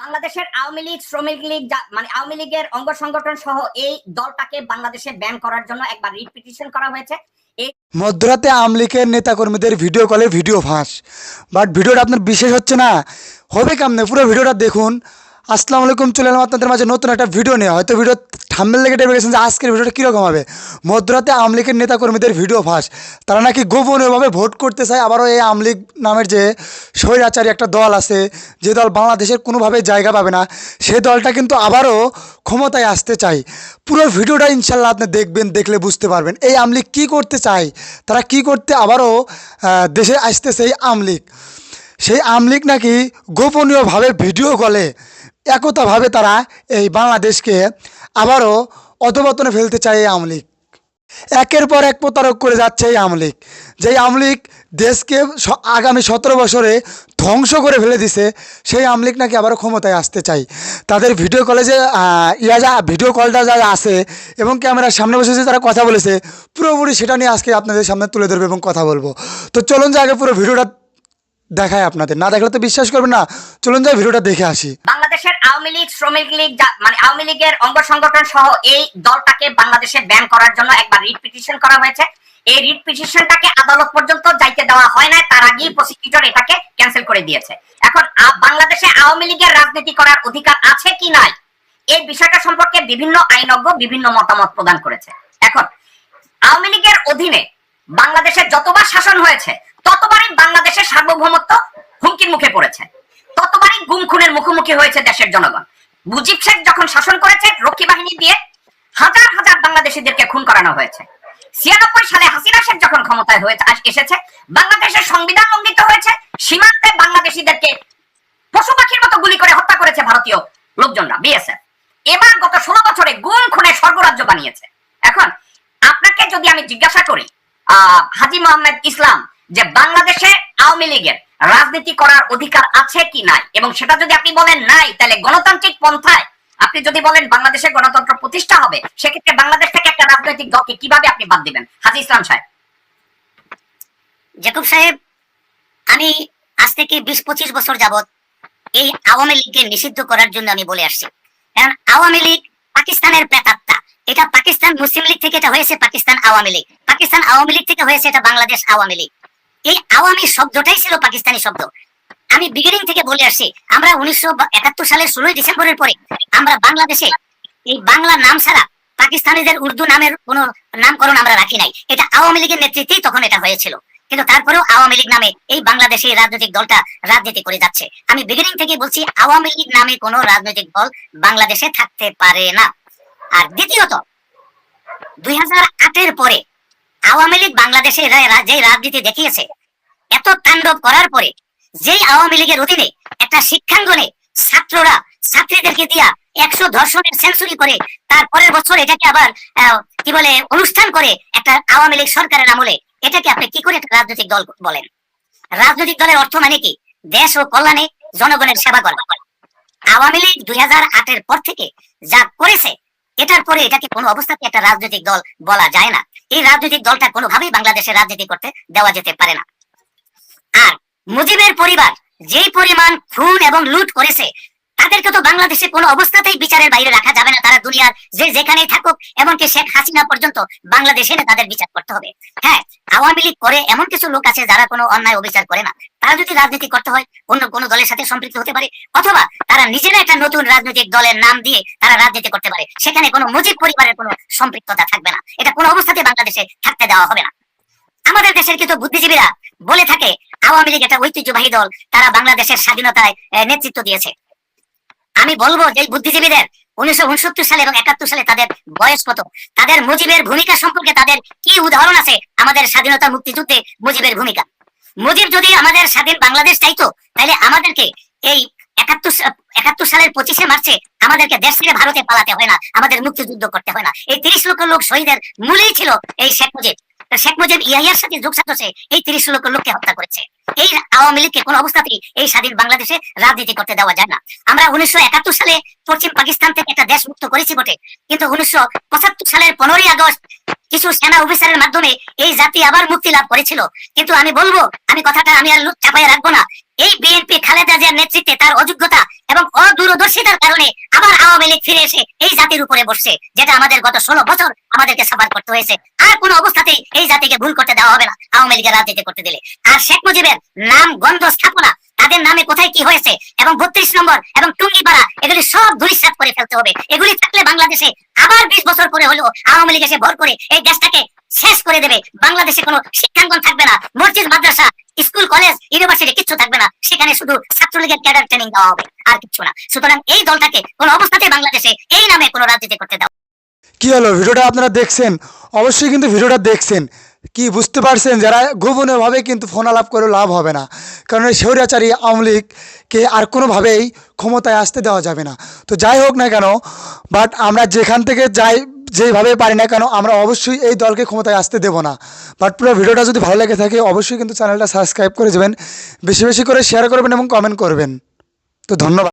বাংলাদেশের আওয়ামী লীগ, শ্রমিক লীগ মানে আওয়ামী লীগের অঙ্গ সংগঠন সহ এই দলটাকে বাংলাদেশে ব্যান করার জন্য একবার রিট পিটিশন করা হয়েছে। মধ্যরাতে আওয়ামী লীগের নেতাকর্মীদের ভিডিও কলে ভিডিও ফাঁস, বাট ভিডিওটা আপনার বিশেষ হচ্ছে না, হবে কেমনে পুরো ভিডিওটা দেখুন। আসসালামু আলাইকুম, চলে এলাম আপনাদের মাঝে নতুন একটা ভিডিও নিয়ে। হয়তো ভিডিও থাম্বনেল লেগে টেপে গেছেন যে আজকের ভিডিওটা কীরকম হবে। মধ্যরাতে আওয়ামী লীগের নেতাকর্মীদের ভিডিও ফাঁস, তারা নাকি গোপনীয়ভাবে ভোট করতে চায়। আবারও এই আওয়ামী লীগ নামের যে স্বৈরাচারী একটা দল আছে, যে দল বাংলাদেশের কোনোভাবে জায়গা পাবে না, সে দলটা কিন্তু আবারও ক্ষমতায় আসতে চায়। পুরো ভিডিওটা ইনশাল্লাহ আপনি দেখবেন, দেখলে বুঝতে পারবেন এই আওয়ামী লীগ কী করতে চায়, তারা কি করতে আবারও দেশে আসতেছে। এই আওয়ামী লীগ, সেই আওয়ামী লীগ নাকি গোপনীয়ভাবে ভিডিও কলে একতাভাবে তারা এই বাংলাদেশকে আবারও অধঃপতনে ফেলতে চায়। এই আওয়ামী লীগ একের পর এক প্রতারক করে যাচ্ছে। এই আওয়ামী লীগ, যেই আওয়ামী লীগ দেশকে আগামী 17 বছরে ধ্বংস করে ফেলে দিছে, সেই আওয়ামী লীগ নাকি আবারও ক্ষমতায় আসতে চাই। তাদের ভিডিও কলে যে ভিডিও কলটা যা আছে এবং ক্যামেরার সামনে বসেছে, তারা কথা বলেছে, পুরোপুরি সেটা নিয়ে আজকে আপনাদের সামনে তুলে ধরবে এবং কথা বলবো। তো চলুন যে আগে পুরো ভিডিওটা দেখায়, আপনাদের না দেখলে তো বিশ্বাস করবেন না। চলুন যাই ভিডিওটা দেখে আসি। বাংলাদেশের আওয়ামী লীগ, শ্রমিক লীগ মানে আওয়ামী লীগের অঙ্গ সংগঠন সহ এই দলটাকে বাংলাদেশে ব্যান করার জন্য একবার রিট পিটিশন করা হয়েছে। এই রিট পিটিশনটাকে আদালত পর্যন্ত যাইতে দেওয়া হয় না, তার আগেই প্রসিকিউটর এটাকে ক্যান্সেল করে দিয়েছে। এখন বাংলাদেশে আওয়ামী লীগের রাজনীতি করার অধিকার আছে কি নাই, এই বিষয়টা সম্পর্কে বিভিন্ন আইনজ্ঞ বিভিন্ন মতামত প্রদান করেছে। এখন আওয়ামী লীগের অধীনে বাংলাদেশে যতবার শাসন হয়েছে, ততবারই বাংলাদেশের সার্বভৌমত্ব হুমকির মুখে পড়েছে, ততবারই গুম খুনের মুখোমুখি হয়েছে দেশের জনগণ। মুজিব শেখ যখন শাসন করেছে, রক্ষী বাহিনী দিয়ে হাজার হাজার বাংলাদেশিদেরকে খুন করানো হয়েছে। 96 সালে হাসিনা শেখ যখন ক্ষমতায় এসেছে, বাংলাদেশের সংবিধান লঙ্ঘিত হয়েছে, সীমান্তে বাংলাদেশিদেরকে পশু পাখির মতো গুলি করে হত্যা করেছে ভারতীয় লোকজনরা, বিএসএফ। এবার গত 16 বছরে গুম খুনের স্বর্গরাজ্য বানিয়েছে। এখন আপনাকে যদি আমি জিজ্ঞাসা করি, হাজী মোহাম্মদ ইসলাম, যে বাংলাদেশে আওয়ামী লীগের রাজনীতি করার অধিকার আছে কি নাই, এবং সেটা যদি আপনি বলেন নাই, তাহলে গণতান্ত্রিক পন্থায় আপনি যদি বলেন বাংলাদেশে গণতন্ত্র প্রতিষ্ঠা হবে, সেক্ষেত্রে বাংলাদেশ থেকে একটা রাজনৈতিক দলকে কিভাবে আপনি বাদ দিবেন? হাজী ইসলাম সাহেব। জাকুব সাহেব, আমি আজ থেকে 20-25 বছর যাবত এই আওয়ামী লীগকে নিষিদ্ধ করার জন্য আমি বলে আসছি। কারণ আওয়ামী লীগ পাকিস্তানের প্রেতাত্মা। এটা পাকিস্তান মুসলিম লীগ থেকে এটা হয়েছে পাকিস্তান আওয়ামী লীগ, পাকিস্তান আওয়ামী লীগ থেকে হয়েছে এটা বাংলাদেশ আওয়ামী লীগ। এই আওয়ামী শব্দটাই ছিল পাকিস্তানি শব্দ। আমি বিগিনিং থেকে বলে আসছি, আমরা 1971 সালের 16 ডিসেম্বরের পরে আমরা বাংলাদেশে এই বাংলা নাম ছাড়া পাকিস্তানিদের উর্দু নামের কোন নামকরণ আমরা রাখি নাই। এটা আওয়ামী লীগের নেতৃত্বেই তখন এটা হয়েছিল, কিন্তু তারপরেও আওয়ামী লীগ নামে এই বাংলাদেশে রাজনৈতিক দলটা রাজনীতি করে যাচ্ছে। আমি বিগিনিং থেকে বলছি, আওয়ামী লীগ নামে কোনো রাজনৈতিক দল বাংলাদেশে থাকতে পারে না। আর দ্বিতীয়ত, 2008-এর পরে আওয়ামী লীগ বাংলাদেশে যে রাজনীতি দেখিয়েছে, এত তাণ্ডব করার পরে যেই আওয়ামী লীগের অধীনে একটা শিক্ষাঙ্গনে ছাত্ররা ছাত্রীদেরকে দিয়া 100 ধর্ষণের সেঞ্চুরি করে, তারপরের বছর এটাকে আবার কি বলে অনুষ্ঠান করে একটা আওয়ামী লীগ সরকারের আমলে, এটাকে আপনি কি করে একটা রাজনৈতিক দল বলেন? রাজনৈতিক দলের অর্থ মানে কি? দেশ ও কল্যাণে জনগণের সেবা করা। আওয়ামী লীগ 2008-এর পর থেকে যা করেছে, এটার পরে এটাকে কোনো অবস্থাতে একটা রাজনৈতিক দল বলা যায় না। এই রাজনৈতিক দলটা কোনোভাবেই বাংলাদেশে রাজনীতি করতে দেওয়া যেতে পারে না। আর মুজিবের পরিবার যেই পরিমাণ খুন এবং লুট করেছে, তাদেরকে তো বাংলাদেশে কোনো অবস্থাতেই বিচারের বাইরে রাখা যাবে না। তারা দুনিয়ার যেখানেই থাকুক, এমনকি শেখ হাসিনা পর্যন্ত বাংলাদেশে তাদের বিচার করতে হবে। হ্যাঁ, আওয়ামী লীগ করে এমন কিছু লোক আছে যারা কোনো অন্যায় অবিচার করে না। তারা যদি রাজনীতি করতে হয়, অন্য কোনো দলের সাথে সম্পৃক্ত হতে পারে, অথবা তারা নিজেরা একটা নতুন রাজনৈতিক দলের নাম দিয়ে তারা রাজনীতি করতে পারে। সেখানে কোনো মুজিব পরিবারের কোনো সম্পৃক্ততা থাকবে না। এটা কোনো অবস্থাতে বাংলাদেশে থাকতে দেওয়া হবে না। আমাদের দেশের কিছু বুদ্ধিজীবীরা বলে থাকে আওয়ামী লীগ একটা ঐতিহ্যবাহী দল, তারা বাংলাদেশের স্বাধীনতায় নেতৃত্ব দিয়েছে। আমি বলবো যে বুদ্ধিজীবীদের 1969 সালে এবং 71 সালে তাদের বয়স কত, তাদের মুজিবের ভূমিকা সম্পর্কে তাদের কি উদাহরণ আছে আমাদের স্বাধীনতা মুক্তিযুদ্ধে মুজিবের ভূমিকা? মুজিব যদি আমাদের স্বাধীন বাংলাদেশ চাইতো, তাহলে আমাদেরকে এই 71 সালের 25শে মার্চে আমাদেরকে দেশ ছেড়ে ভারতে পালাতে হয় না, আমাদের মুক্তিযুদ্ধ করতে হয় না। এই 30 লক্ষ লোক শহীদের মূলেই ছিল এই শেখ মুজিব। শেখ মুজিব ইয়াহিয়ার সাথে যোগ সাজছে এই 30 লক্ষ লোককে হত্যা করেছে। এই আওয়ামী লীগকে কোনো অবস্থাতেই এই স্বাধীন বাংলাদেশে রাজনীতি করতে দেওয়া যায় না। আমরা 1971 সালে পশ্চিম পাকিস্তান থেকে একটা দেশ মুক্ত করেছি বটে, কিন্তু 1975 সালের 15ই আগস্ট কিছু সেনা অফিসারের মাধ্যমে এই জাতি আবার মুক্তি লাভ করেছিল। কিন্তু আমি বলবো, আমি কথাটা আমি আর চাপাইয়া রাখবো না, এই বিএনপি খালেদা জিয়ার নেতৃত্বে তার অযোগ্যতা এবং অদূরদর্শী কারণে আবার আওয়ামী লীগ ফিরে এসে এই জাতির উপরে বসছে, যেটা আমাদের গত 16 বছর আমাদেরকে সাফার করতে হয়েছে। আর কোনো অবস্থাতেই এই জাতিকে ভুল করতে দেওয়া হবে না আওয়ামী লীগের রাজনীতি করতে দিলে। আর শেখ মুজিবের নাম গন্ধ স্থাপনা, তাদের নামে কোথায় কি হয়েছে এবং 32 নম্বর এবং টুঙ্গিপাড়া, এগুলি সব ধূলিসাৎ করে ফেলতে হবে। এগুলি থাকলে বাংলাদেশে আবার 20 বছর পরে হলেও আওয়ামী লীগ এসে ভর করে এই দেশটাকে শেষ করে দেবে। বাংলাদেশে কোনো শিক্ষাঙ্গন থাকবে না, মসজিদ মাদ্রাসা স্কুল কলেজ ইউনিভার্সিটি কিচ্ছু থাকবে না, সেখানে শুধু ছাত্রলীগের ক্যাডার ট্রেনিং দেওয়া হবে, আর কিচ্ছু না। সুতরাং এই দলটাকে কোনো অবস্থাতে বাংলাদেশে এই নামে কোনো রাজনীতি করতে দেওয়া। কি হলো, ভিডিওটা আপনারা দেখছেন? অবশ্যই কিন্তু ভিডিওটা দেখছেন, কি বুঝতে পারছেন? যারা গোপনীয়ভাবে কিন্তু ফোন আলাপ করে লাভ হবে না, কারণ এই স্বৈরাচারী আওয়ামী লীগকে আর কোনোভাবেই ক্ষমতায় আসতে দেওয়া যাবে না। তো যাই হোক না কেন, বাট আমরা যেখান থেকে যাই, যেইভাবে পারি না কেন, আমরা অবশ্যই এই দলকে ক্ষমতায় আসতে দেবো না। বাট পুরো ভিডিওটা যদি ভালো লেগে থাকে অবশ্যই কিন্তু চ্যানেলটা সাবস্ক্রাইব করে দেবেন, বেশি বেশি করে শেয়ার করবেন এবং কমেন্ট করবেন। তো ধন্যবাদ।